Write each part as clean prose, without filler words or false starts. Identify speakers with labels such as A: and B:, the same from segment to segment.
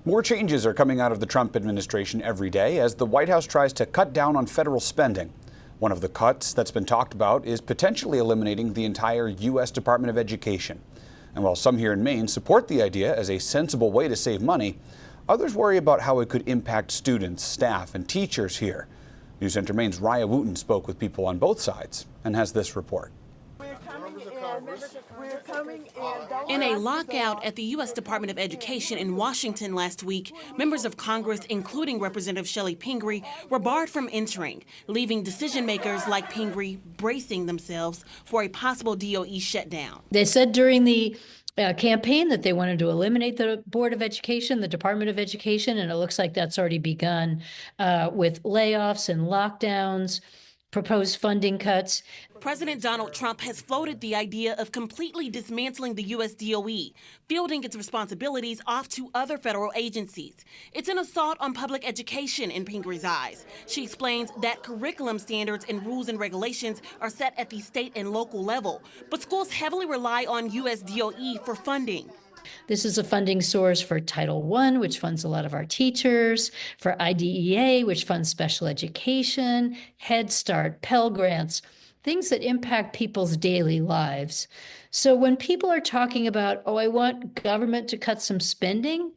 A: More changes are coming out of the Trump administration every day as the White House tries to cut down on federal spending. One of the cuts that's been talked about is potentially eliminating the entire U.S. Department of Education. And while some here in Maine support the idea as a sensible way to save money, others worry about how it could impact students, staff, and teachers here. News Center Maine's Raya Wooten spoke with people on both sides and has this report.
B: In a lockout at the U.S. Department of Education in Washington last week, members of Congress, including Representative Shelley Pingree, were barred from entering, leaving decision makers like Pingree bracing themselves for a possible DOE shutdown.
C: They said during the campaign that they wanted to eliminate the Board of Education, the Department of Education, and it looks like that's already begun with layoffs and lockdowns, proposed funding cuts.
B: President Donald Trump has floated the idea of completely dismantling the U.S. DOE, fielding its responsibilities off to other federal agencies. It's an assault on public education in Pingree's eyes. She explains that curriculum standards and rules and regulations are set at the state and local level, but schools heavily rely on U.S. DOE for funding.
C: This is a funding source for Title I, which funds a lot of our teachers, for IDEA, which funds special education, Head Start, Pell Grants, things that impact people's daily lives. So when people are talking about, oh, I want government to cut some spending,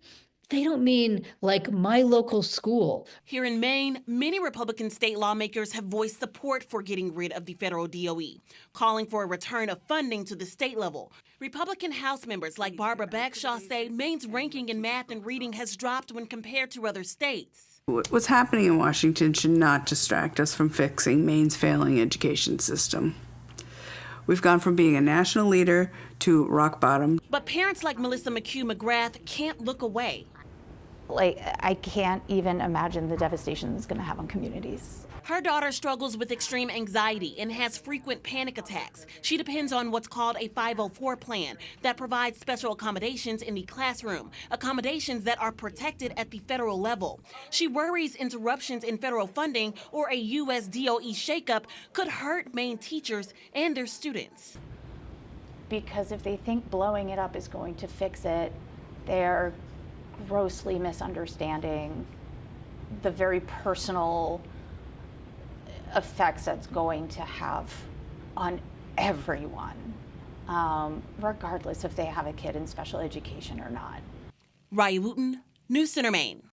C: they don't mean like my local school.
B: Here in Maine, many Republican state lawmakers have voiced support for getting rid of the federal DOE, calling for a return of funding to the state level. Republican House members like Barbara Bagshaw say Maine's ranking in math and reading has dropped when compared to other states.
D: What's happening in Washington should not distract us from fixing Maine's failing education system. We've gone from being a national leader to rock bottom.
B: But parents like Melissa McHugh-McGrath can't look away.
E: I can't even imagine the devastation it's going to have on communities.
B: Her daughter struggles with extreme anxiety and has frequent panic attacks. She depends on what's called a 504 plan that provides special accommodations in the classroom, accommodations that are protected at the federal level. She worries interruptions in federal funding or a U.S. DOE shakeup could hurt Maine teachers and their students.
E: Because if they think blowing it up is going to fix it, they're grossly misunderstanding the very personal effects that's going to have on everyone, regardless if they have a kid in special education or not.
B: Raya Wooten, News Center Maine.